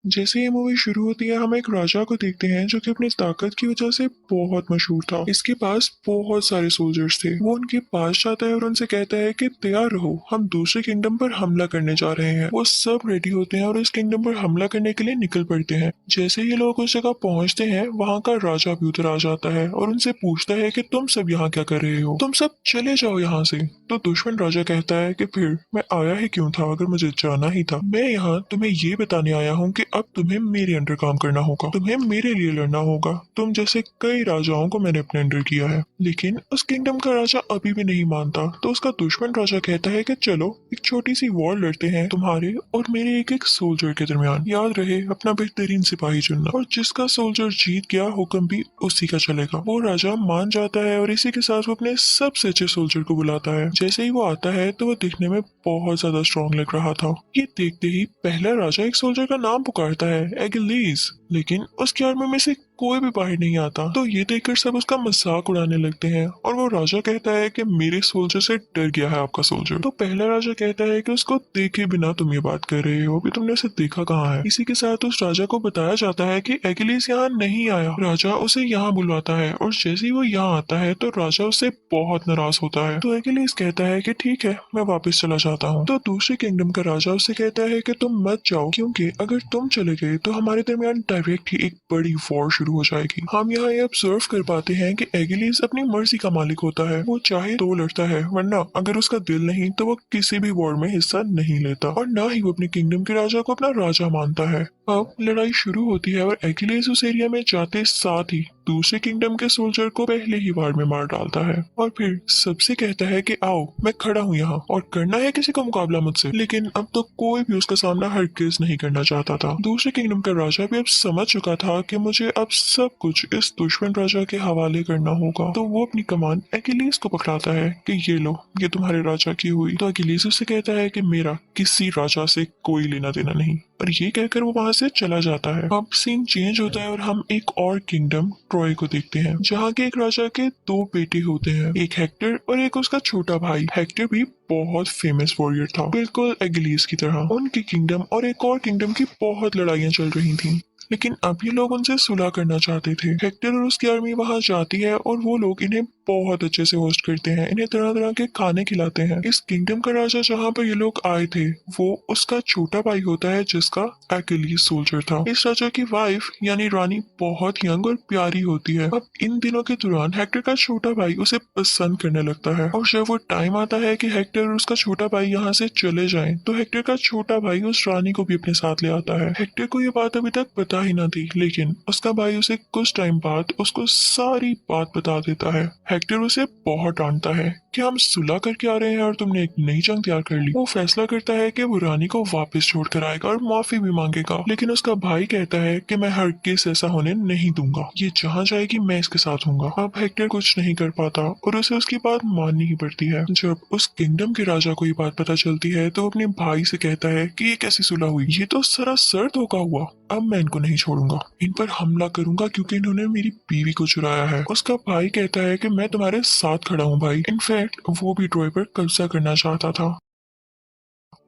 जैसे ये मूवी शुरू होती है हम एक राजा को देखते हैं जो कि अपनी ताकत की वजह से बहुत मशहूर था। इसके पास बहुत सारे सोल्जर्स थे। वो उनके पास जाता है और उनसे कहता है कि तैयार रहो, हम दूसरे किंगडम पर हमला करने जा रहे हैं। वो सब रेडी होते हैं और इस किंगडम पर हमला करने के लिए निकल पड़ते हैं। जैसे ही लोग उस जगह पहुंचते हैं वहाँ का राजा भी उधर आ जाता है और उनसे पूछता है कि तुम सब यहाँ क्या कर रहे हो, तुम सब चले जाओ यहाँ से। तो दुश्मन राजा कहता है कि फिर मैं आया ही क्यों था अगर मुझे जाना ही था। मैं यहाँ तुम्हें ये बताने आया हूँ कि अब तुम्हें मेरे अंडर काम करना होगा, तुम्हें मेरे लिए लड़ना होगा। तुम जैसे कई राजाओं को मैंने अपने अंडर किया है। लेकिन उस किंगडम का राजा अभी भी नहीं मानता। तो उसका दुश्मन राजा कहता है कि चलो एक छोटी सी वॉर लड़ते हैं तुम्हारे और मेरे एक एक सोल्जर के दरमियान। याद रहे अपना बेहतरीन सिपाही चुनना, और जिसका सोल्जर जीत गया हुक्म भी उसी का चलेगा। वो राजा मान जाता है और इसी के साथ वो अपने सबसे अच्छे सोल्जर को बुलाता है। जैसे ही वो आता है तो वो दिखने में बहुत ज्यादा स्ट्रॉन्ग लग रहा था। ये देखते ही पहला राजा एक सोल्जर का नाम पुकारता है, एगिलीस। लेकिन उसकी आर्मी में से कोई भी बाहर नहीं आता। तो ये देखकर सब उसका मजाक उड़ाने लगते हैं और वो राजा कहता है कि मेरे सोल्जर से डर गया है आपका सोल्जर। तो पहला राजा कहता है कि उसको देखे बिना तुम ये बात कर रहे हो, अभी तुमने उसे देखा कहाँ है। इसी के साथ उस राजा को बताया जाता है कि एगिलीस यहाँ नहीं आया। राजा उसे यहाँ बुलवाता है और जैसे ही वो यहाँ आता है तो राजा उससे बहुत नाराज होता है। तो एगिलीस कहता है कि ठीक है मैं वापस चला जाता हूँ। तो दूसरे किंगडम का राजा उससे कहता है कि तुम मत जाओ, क्योंकि अगर तुम चले गए तो हमारे दरमियान डायरेक्ट ही एक बड़ी वॉर शुरू हो जाएगी। हम यहाँ ये ऑब्जर्व कर पाते हैं कि एगिलीस अपनी मर्जी का मालिक होता है। वो चाहे तो लड़ता है, वरना अगर उसका दिल नहीं तो वो किसी भी वॉर में हिस्सा नहीं लेता, और ना ही वो अपने किंगडम के राजा को अपना राजा मानता है। अब लड़ाई शुरू होती है और एगिलीस उस एरिया में जाते साथ ही दूसरे किंगडम के सोल्जर को पहले ही वार में मार डालता है और फिर सबसे कहता है कि आओ मैं खड़ा हूँ यहाँ और करना है किसी का मुकाबला मुझसे। लेकिन अब तो कोई भी उसका सामना हरगिज नहीं करना चाहता था। दूसरे किंगडम का राजा भी अब समझ चुका था कि मुझे अब सब कुछ इस दुश्मन राजा के हवाले करना होगा। तो वो अपनी कमान एगिलीस को पकड़ाता है कि ये लो, ये तुम्हारे राजा की हुई। तो एगिलीस उससे कहता है कि मेरा किसी राजा से कोई लेना देना नहीं, और ये कहकर वो वहां से चला जाता है। अब सीन चेंज होता है और हम एक और किंगडम ट्रॉय को देखते हैं, जहाँ के एक राजा के दो बेटे होते हैं, एक हेक्टर और एक उसका छोटा भाई। हेक्टर भी बहुत फेमस वॉरियर था, बिल्कुल एगिलीस की तरह। उनके किंगडम और एक और किंगडम की बहुत लड़ाइयाँ चल रही थी, लेकिन अब ये लोग उनसे सुलह करना चाहते थे। हेक्टर और उसकी आर्मी वहां जाती है और वो लोग इन्हें बहुत अच्छे से होस्ट करते हैं, इन्हें तरह तरह के खाने खिलाते हैं। इस किंगडम का राजा जहाँ पर ये लोग आए थे वो उसका छोटा भाई होता है जिसका एकिलीस सोल्जर था। इस राजा की वाइफ यानी रानी बहुत यंग और प्यारी होती है। अब इन दिनों के दौरान हेक्टर का छोटा भाई उसे पसंद करने लगता है, और जब वो टाइम आता है कि हेक्टर और उसका छोटा भाई यहाँ से चले जाएं, तो हेक्टर का छोटा भाई उस रानी को भी अपने साथ ले आता है। हेक्टर को ये बात अभी तक पता ही ना थी, लेकिन उसका भाई उसे कुछ टाइम बाद उसको सारी बात बता देता है। हेक्टर उसे बहुत डांटता है कि हम सुलह करके आ रहे हैं और तुमने एक नई जंग तैयार कर ली। वो फैसला करता है कि वो रानी को वापस छोड़कर आएगा और माफी भी मांगेगा, लेकिन उसका भाई कहता है कि मैं हरगिज ऐसा होने नहीं दूंगा, ये जहाँ जाएगी मैं इसके साथ हूँगा। अब हेक्टर कुछ नहीं कर पाता और उसे उसकी बात माननी ही पड़ती है। जब उस किंगडम के राजा को ये बात पता चलती है तो वो अपने भाई से कहता है कि ये कैसी सुलह हुई, ये तो सरासर धोखा हुआ। अब मैं इनको नहीं छोड़ूंगा, इन पर हमला करूंगा क्योंकि इन्होंने मेरी बीवी को चुराया है। उसका भाई कहता है कि मैं तुम्हारे साथ खड़ा हूँ भाई। इनफैक्ट वो भी ट्रॉय पर कब्जा करना चाहता था।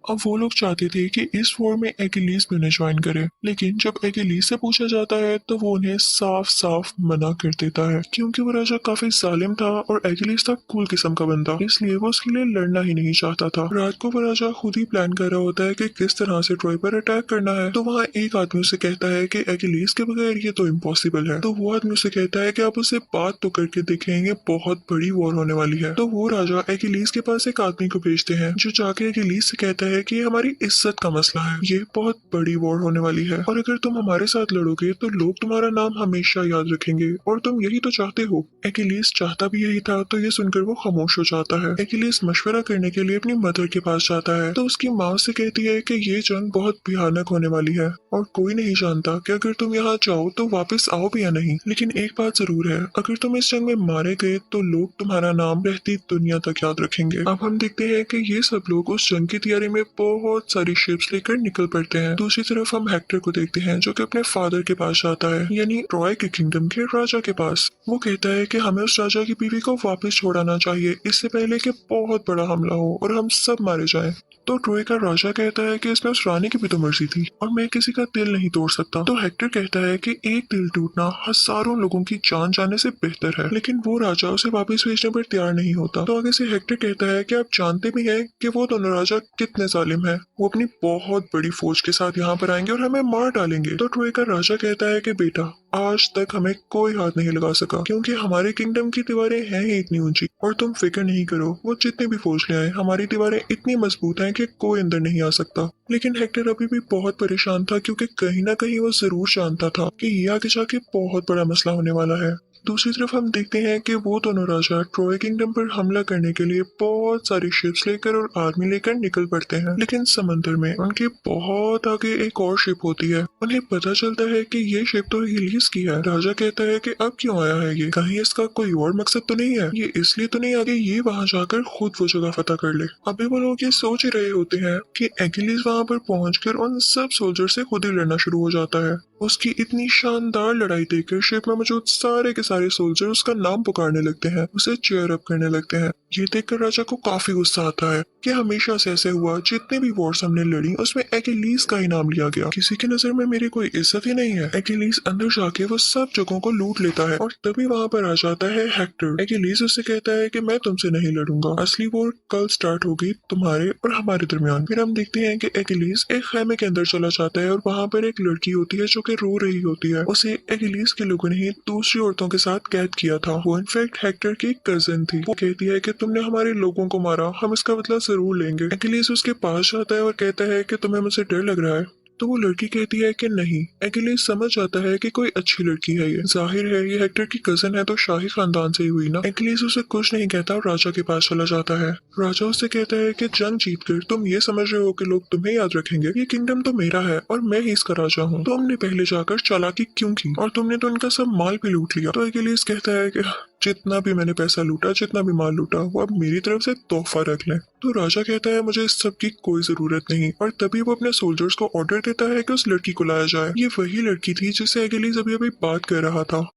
अब वो लोग चाहते थे कि इस वॉर में एकिलीस भी उन्हें ज्वाइन करे, लेकिन जब एकिलीस से पूछा जाता है तो वो उन्हें साफ साफ मना कर देता है, क्योंकि वो राजा काफी जालिम था और एकिलीस था कूल किस्म का बंदा, इसलिए वो उसके लिए लड़ना ही नहीं चाहता था। रात को वो राजा खुद ही प्लान कर रहा होता है कि किस तरह से ट्रॉय पर अटैक करना है। तो वहाँ एक आदमी उसे कहता है कि एकिलीस के बगैर ये तो इम्पॉसिबल है। तो वो आदमी उसे कहता है कि आप उसे बात तो करके देखेंगे, बहुत बड़ी वॉर होने वाली है। तो वो राजा एकिलीस के पास एक आदमी को भेजते हैं जो जाके एकिलीस से कहता है कि ये हमारी इज्जत का मसला है, ये बहुत बड़ी वॉर होने वाली है, और अगर तुम हमारे साथ लड़ोगे तो लोग तुम्हारा नाम हमेशा याद रखेंगे, और तुम यही तो चाहते हो। एकिलीस चाहता भी यही था। तो ये सुनकर वो खामोश हो जाता है। एकिलीस मशवरा करने के लिए अपनी मदर के पास जाता है, तो उसकी माँ उससे कहती है कि ये जंग बहुत भयानक होने वाली है और कोई नहीं जानता कि अगर तुम यहाँ जाओ तो वापस आओ भी या नहीं। लेकिन एक बात जरूर है, अगर तुम इस जंग में मारे गए तो लोग तुम्हारा नाम रहती दुनिया तक याद रखेंगे। अब हम देखते हैं कि ये सब लोग उस जंग की तैयारी में बहुत सारी शिप्स लेकर निकल पड़ते हैं। दूसरी तरफ हम हेक्टर को देखते हैं जो कि अपने फादर के पास जाता है, यानी ट्रॉय के किंगडम के राजा के पास। वो कहता है कि हमें उस राजा की बीवी को वापस छोड़ाना चाहिए, इससे पहले कि बहुत बड़ा हमला हो और हम सब मारे जाएं। तो ट्रोय का राजा कहता है कि इसमें उस रानी की भी तो मर्जी थी और मैं किसी का दिल नहीं तोड़ सकता। तो हेक्टर कहता है कि एक दिल टूटना हजारों लोगों की जान जाने से बेहतर है, लेकिन वो राजा उसे वापस भेजने पर तैयार नहीं होता। तो आगे से हेक्टर कहता है कि आप जानते भी हैं कि वो दोनों राजा कितने जालिम हैं। वो अपनी बहुत बड़ी फौज के साथ यहाँ पर आएंगे और हमें मार डालेंगे। तो ट्रोय का राजा कहता है कि बेटा, आज तक हमें कोई हाथ नहीं लगा सका क्योंकि हमारे किंगडम की दीवारें हैं ही इतनी ऊंची, और तुम फिक्र नहीं करो, वो जितने भी फौज ले आए हमारी दीवारें इतनी मजबूत हैं कि कोई अंदर नहीं आ सकता। लेकिन हेक्टर अभी भी बहुत परेशान था क्योंकि कहीं ना कहीं वो जरूर जानता था कि ये आगे जाके बहुत बड़ा मसला होने वाला है। दूसरी तरफ हम देखते हैं कि वो दोनों राजा ट्रोय किंगडम पर हमला करने के लिए बहुत सारी शिप्स लेकर और आर्मी लेकर निकल पड़ते हैं, लेकिन समंदर में उनके बहुत आगे एक और शिप होती है। उन्हें पता चलता है कि ये शिप तो हिलीस की है। राजा कहता है कि अब क्यों आया है ये, कहीं इसका कोई और मकसद तो नहीं है, ये इसलिए तो नहीं आगे ये वहाँ जाकर खुद वो जगह फतह कर ले। अभी वो लोग ये सोच ही रहे होते हैं कि एकिलीज वहाँ पर पहुंचकर उन सब सोल्जर से खुद ही लड़ना शुरू हो जाता है। उसकी इतनी शानदार लड़ाई देखकर शिप में मौजूद सारे के सारे सोल्जर उसका नाम पुकारने लगते हैं, उसे चेयर अप करने लगते हैं। ये देखकर राजा को काफी गुस्सा आता है कि हमेशा से ऐसे हुआ, जितने भी वॉर्स हमने लड़ी उसमें एकिलीज का ही नाम लिया गया, किसी की नजर में मेरी कोई इज्जत ही नहीं है। एकिलीज अंदर जाके वो सब जगहों को लूट लेता है और तभी वहाँ पर आ जाता है हेक्टर। एकिलीज उससे कहता है कि मैं तुमसे नहीं लड़ूंगा, असली वॉर कल स्टार्ट होगी तुम्हारे और हमारे दरमियान। फिर हम देखते हैं कि एकिलीज एक खैमे के अंदर चला जाता है और वहाँ पर एक लड़की होती है जो कि रो रही होती है। उसे एकिलीज के लोगों ने ही दूसरी औरतों के साथ कैद किया था। वो इनफैक्ट हेक्टर की कजिन थी। वो कहती है कि तुमने हमारे लोगों को मारा, हम इसका बदला जरूर लेंगे। एकिलीज उसके पास जाता है और कहता है कि तुम्हें मुझसे डर लग रहा है। तो वो लड़की कहती है कि नहीं। एकिलीज समझ जाता है कि कोई अच्छी लड़की है, ये जाहिर है ये हेक्टर की कजिन है तो शाही खानदान से ही हुई ना। एकिलीज उसे कुछ नहीं कहता और राजा के पास चला जाता है। राजा उससे कहता है कि जंग जीतकर तुम ये समझ रहे हो कि लोग तुम्हें याद रखेंगे, ये किंगडम तो मेरा है और मैं ही इसका राजा हूँ। तुमने पहले जाकर चालाकी क्यों की और तुमने तो इनका सब माल भी लूट लिया। तो एकिलीज कहता है कि जितना भी मैंने पैसा लूटा, जितना भी माल लूटा, वो अब मेरी तरफ से तोहफा रख लें। तो राजा कहता है मुझे इस सब की कोई जरूरत नहीं, और तभी वो अपने सोल्जर्स को ऑर्डर देता है कि उस लड़की को लाया जाए। ये वही लड़की थी जिससे एकिलीज अभी अभी बात कर रहा था।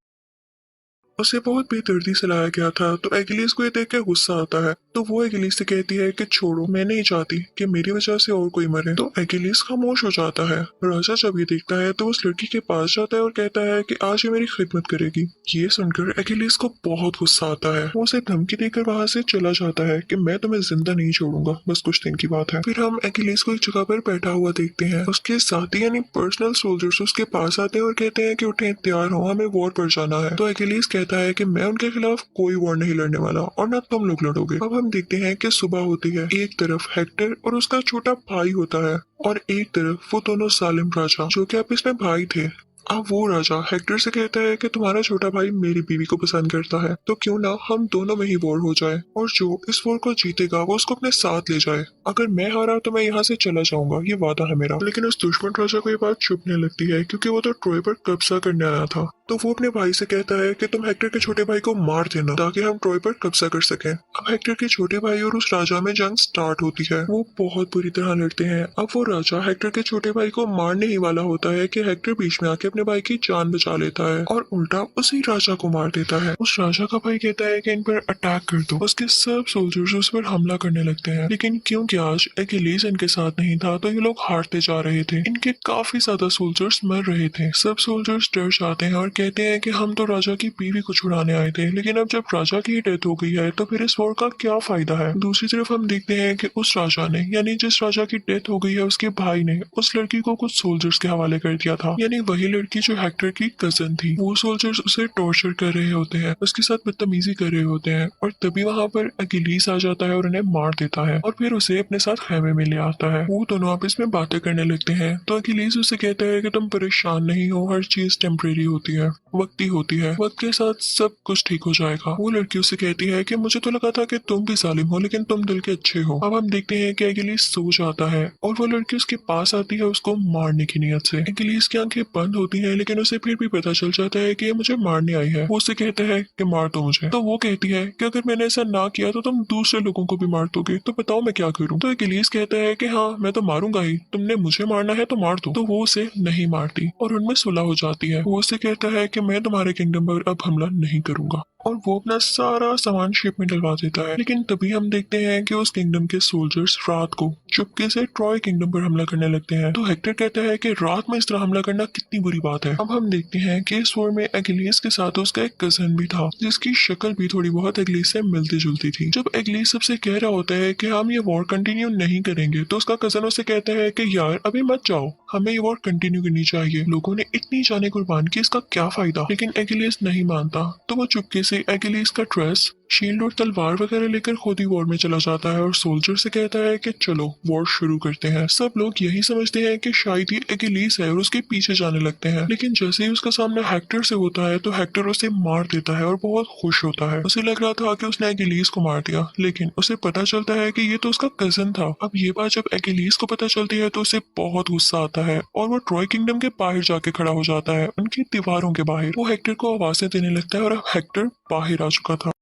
उसे बहुत बेदर्दी से लाया गया था। तो एकिलीज को ये देख के गुस्सा आता है, तो वो एकिलीज से कहती है कि छोड़ो, मैं नहीं चाहती कि मेरी वजह से और कोई मरे। तो एकिलीज खामोश हो जाता है। राजा जब ये देखता है तो उस लड़की के पास जाता है और कहता है कि आज ये मेरी खिदमत करेगी। ये सुनकर एकिलीज को बहुत गुस्सा आता है। वो उसे धमकी देकर वहां से चला जाता है कि मैं तुम्हें जिंदा नहीं छोड़ूंगा, बस कुछ दिन की बात है। फिर हम एकिलीज को एक जगह पर बैठा हुआ देखते हैं। उसके साथी यानी पर्सनल सोल्जर्स उसके पास आते हैं और कहते हैं कि उठे, तैयार हो, हमें वॉर पर जाना है। तो एकिलीज कहता है कि मैं उनके खिलाफ कोई वॉर नहीं लड़ने वाला और ना तुम लोग लड़ोगे। अब हम देखते हैं कि सुबह होती है। एक तरफ हेक्टर और उसका छोटा भाई होता है और एक तरफ वो दोनों जालिम राजा जो कि आपस में भाई थे। अब वो राजा हेक्टर से कहता है कि तुम्हारा छोटा भाई मेरी बीवी को पसंद करता है, तो क्यों ना हम दोनों में ही वॉर हो जाए और जो इस वॉर को जीतेगा वो उसको अपने साथ ले जाए। अगर मैं हारा तो मैं यहाँ से चला जाऊंगा, ये वादा है मेरा। लेकिन उस दुश्मन राजा को ये बात चुभने लगती है क्योंकि वो तो ट्रोय पर कब्जा करने आया था। तो वो अपने भाई से कहता है कि तुम हेक्टर के छोटे भाई को मार देना ताकि हम ट्रोय पर कब्जा कर सकें। अब हेक्टर के छोटे भाई और उस राजा में जंग स्टार्ट होती है। वो बहुत बुरी तरह लड़ते हैं। अब वो राजा हेक्टर के छोटे भाई को मारने ही वाला होता है कि हेक्टर बीच में आके अपने भाई की जान बचा लेता है और उल्टा उसी राजा को मार देता है। उस राजा का भाई कहता है कि इन पर अटैक कर दो। उसके सब सोल्जर्स उस पर हमला करने लगते हैं, लेकिन क्योंकि आज एकिलीज इनके साथ नहीं था तो ये लोग हारते जा रहे थे। इनके काफी ज्यादा सोल्जर्स मर रहे थे। सब सोल्जर्स डर जाते हैं और कहते हैं कि हम तो राजा की बीवी को छुड़ाने आए थे, लेकिन अब जब राजा की डेथ हो गई है तो फिर इस वॉर का क्या फायदा है। दूसरी तरफ हम देखते हैं कि उस राजा ने यानी जिस राजा की डेथ हो गई है उसके भाई ने उस लड़की को कुछ सोल्जर्स के हवाले कर दिया था, यानी वही लड़की जो हेक्टर की कजन थी। वो सोल्जर्स उसे टॉर्चर कर रहे होते हैं, उसके साथ बदतमीजी कर रहे होते हैं और तभी वहाँ पर एकिलीज आ जाता है और उन्हें मार देता है और फिर उसे अपने साथ खैमे में ले आता है। वो दोनों आपस में बातें करने लगते हैं। तो एकिलीज उसे कहता है कि तुम परेशान नहीं हो, हर चीज टेम्परेरी होती है, वक्ती होती है, वक्त के साथ सब कुछ ठीक हो जाएगा। वो लड़की उससे कहती है कि मुझे तो लगा था कि तुम भी जालिम हो लेकिन तुम दिल के अच्छे हो। अब हम देखते हैं कि एकिलीज सो जाता है और वो लड़की उसके पास आती है उसको मारने की नियत से। एकिलीज की आंखें बंद होती हैं लेकिन उसे फिर भी पता चल जाता है कि ये मुझे मारने आई है। वो उससे कहता है कि मार दो मुझे। तो वो कहती है कि अगर मैंने ऐसा ना किया तो तुम दूसरे लोगों को भी मार दोगे, तो बताओ मैं क्या करूं। तो एकिलीज कहता है कि हाँ मैं तो मारूंगा ही, तुमने मुझे मारना है तो मार दो। तो वो उसे नहीं मारती और उनमें सुलह हो जाती है। वो उससे कहता है कि मैं तुम्हारे किंगडम पर अब हमला नहीं करूंगा और वो अपना सारा सामान शिप में डलवा देता है। लेकिन तभी हम देखते हैं कि उस किंगडम के सोल्जर्स रात को चुपके से ट्रॉय किंगडम पर हमला करने लगते हैं। तो हेक्टर कहता है कि रात में इस तरह हमला करना कितनी बुरी बात है। अब हम देखते हैं कि इस वॉर में एगिलीस के साथ उसका एक कजन भी था जिसकी शक्ल भी थोड़ी बहुत एगिलीस से मिलती जुलती थी। जब एगिलीस सबसे कह रहा होता है कि हम ये वॉर कंटिन्यू नहीं करेंगे तो उसका कजन उसे कहता है कि यार अभी मत जाओ, हमें ये वॉर कंटिन्यू करनी चाहिए, लोगों ने इतनी जाने कुर्बान की, इसका क्या फायदा। लेकिन एगिलीस नहीं मानता तो वो चुपके से एगिलीस का ड्रेस, शील्ड और तलवार वगैरह लेकर खुद ही वॉर में चला जाता है और सोल्जर से कहता है कि चलो वॉर शुरू करते हैं। सब लोग यही समझते हैं कि शायद ये एगिलीस है और उसके पीछे जाने लगते हैं। लेकिन जैसे ही उसका सामना हेक्टर से होता है तो हेक्टर उसे मार देता है और बहुत खुश होता है। उसे लग रहा था कि उसने एगिलीस को मार दिया, लेकिन उसे पता चलता है कि ये तो उसका कजन था। अब ये बात जब एगिलीस को पता चलती है तो उसे बहुत गुस्सा आता है और वो ट्रॉय किंगडम के बाहर जाके खड़ा हो जाता है, उनकी दीवारों के बाहर। वो हेक्टर को आवाजें देने लगता है और अब हेक्टर बाहर आ चुका था।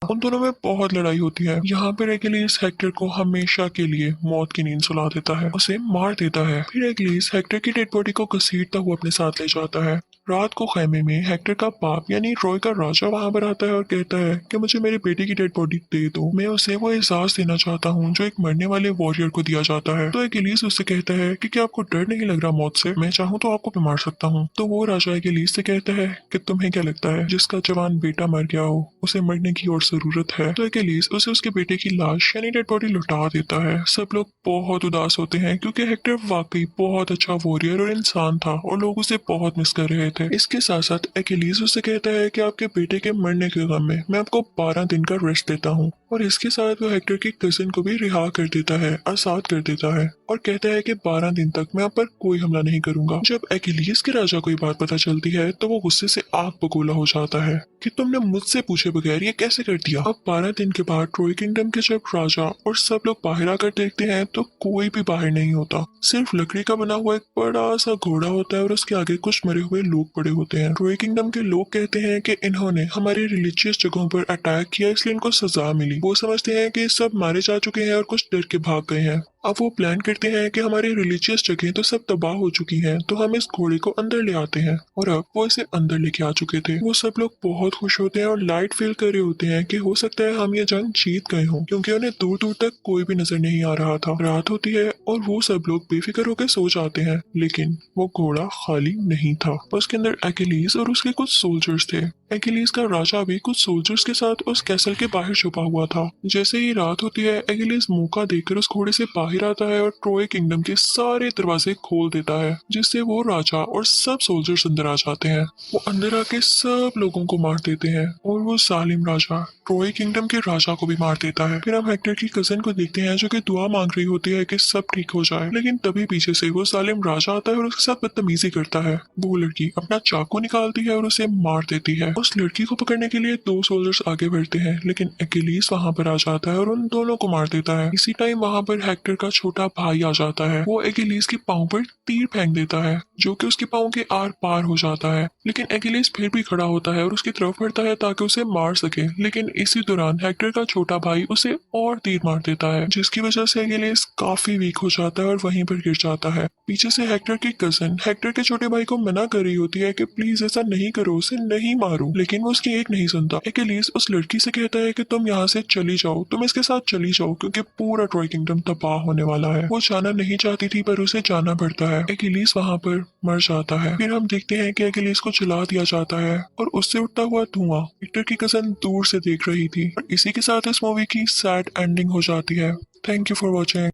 उन दोनों में बहुत लड़ाई होती है। यहाँ पर एगिलीस हेक्टर को हमेशा के लिए मौत की नींद सुला देता है, उसे मार देता है। फिर एगिलीस हेक्टर की डेड बॉडी को घसीटता हुआ अपने साथ ले जाता है। रात को खैमे में हेक्टर का बाप यानी ट्रॉय का राजा वहां पर आता है और कहता है कि मुझे मेरे बेटे की डेड बॉडी दे दो, मैं उसे वो एहसास देना चाहता हूँ जो एक मरने वाले वॉरियर को दिया जाता है। तो एगिलीस उससे कहता है कि क्या आपको डर नहीं लग रहा मौत से, मैं चाहूँ तो आपको भी मार सकता हूँ। तो वो राजा एगिलीस से कहता है कि तुम्हें क्या लगता है जिसका जवान बेटा मर गया हो उसे मरने की और जरूरत है। तो एगिलीस उसे उसके बेटे की लाश यानी डेड बॉडी लौटा देता है। सब लोग बहुत उदास होते हैं क्योंकि हेक्टर वाकई बहुत अच्छा वॉरियर और इंसान था और लोग उसे बहुत मिस कर रहे थे। इसके साथ साथ एगिलीस उसे कहता है कि आपके बेटे के मरने के गम में मैं आपको 12 दिन का रेस्ट देता हूँ और इसके साथ वो हेक्टर के कजिन को भी रिहा कर देता है, आजाद कर देता है और कहता है कि 12 दिन तक मैं आप पर कोई हमला नहीं करूंगा। जब एगिलीस के राजा को ये बात पता चलती है तो वो गुस्से से आग बगोला हो जाता है कि तुमने मुझसे पूछे बगैर ये कैसे कर दिया। अब 12 दिन के बाद ट्रॉय किंगडम के जब राजा और सब लोग बाहर आकर देखते हैं तो कोई भी बाहर नहीं होता, सिर्फ लकड़ी का बना हुआ एक बड़ा सा घोड़ा होता है और उसके आगे कुछ मरे हुए लोग पड़े होते हैं। ट्रॉय किंगडम के लोग कहते हैं कि इन्होंने हमारी रिलीजियस जगहों पर अटैक किया इसलिए इनको सजा मिली। वो समझते हैं कि सब मारे जा चुके हैं और कुछ डर के भाग गए हैं। अब वो प्लान करते हैं कि हमारी रिलीजियस जगह तो सब तबाह हो चुकी हैं, तो हम इस घोड़े को अंदर ले आते हैं और अब वो इसे अंदर लेके आ चुके थे। वो सब लोग बहुत खुश होते हैं और लाइट फील कर रहे होते हैं कि हो सकता है हम ये जंग जीत गए हों क्योंकि उन्हें दूर दूर तक कोई भी नजर नहीं आ रहा था। रात होती है और वो सब लोग बेफिक्र होकर सो जाते हैं, लेकिन वो घोड़ा खाली नहीं था, उसके अंदर एगिलीस और उसके कुछ सोल्जर्स थे। एगिलीस का राजा भी कुछ सोल्जर्स के साथ उस कैसल के बाहर छुपा हुआ था। जैसे ही रात होती है एगिलीस मौका देखकर उस घोड़े से बाहर आता है और ट्रॉय किंगडम के सारे दरवाजे खोल देता है, जिससे वो राजा और सब सोल्जर्स अंदर आ जाते हैं। वो अंदर आके सब लोगों को मार देते हैं और वो जालिम राजा ट्रॉय किंगडम के राजा को भी मार देता है। फिर हम हेक्टर की कजन को देखते हैं जो कि दुआ मांग रही होती है कि सब ठीक हो जाए, लेकिन तभी पीछे से वो जालिम राजा आता है और उसके साथ बदतमीजी करता है। वो लड़की अपना चाकू निकालती है और उसे मार देती है। उस लड़की को पकड़ने के लिए 2 सोल्जर्स आगे बढ़ते हैं, लेकिन एगिलीस वहां पर आ जाता है और उन दोनों को मार देता है। इसी टाइम वहां पर हेक्टर का छोटा भाई आ जाता है। वो एगिलीस के पाँव पर तीर फेंक देता है जो कि उसके पाँव के आर पार हो जाता है, लेकिन एगिलीस फिर भी खड़ा होता है और उसकी तरफ बढ़ता है ताकि उसे मार सके। लेकिन इसी दौरान हेक्टर का छोटा भाई उसे और तीर मार देता है, जिसकी वजह से एगिलीस काफी वीक हो जाता है और वहीं पर गिर जाता है। पीछे से हेक्टर की कजन हेक्टर के छोटे भाई को मना कर रही होती है कि प्लीज ऐसा नहीं करो, उसे नहीं मारो, लेकिन वो उसकी एक नहीं सुनता। एगिलीस उस लड़की से कहता है कि तुम यहाँ से चली जाओ, तुम इसके साथ चली जाओ क्योंकि पूरा ट्रॉय किंगडम तबाह होने वाला है। वो जाना नहीं चाहती थी पर उसे जाना पड़ता है। एगिलीस वहाँ पर मर जाता है। फिर हम देखते हैं कि एगिलीस को जला दिया जाता है और उससे उठता हुआ धुआं हेक्टर की कजन दूर से देख रही थी। और इसी के साथ इस मूवी की सैड एंडिंग हो जाती है। Thank you for watching.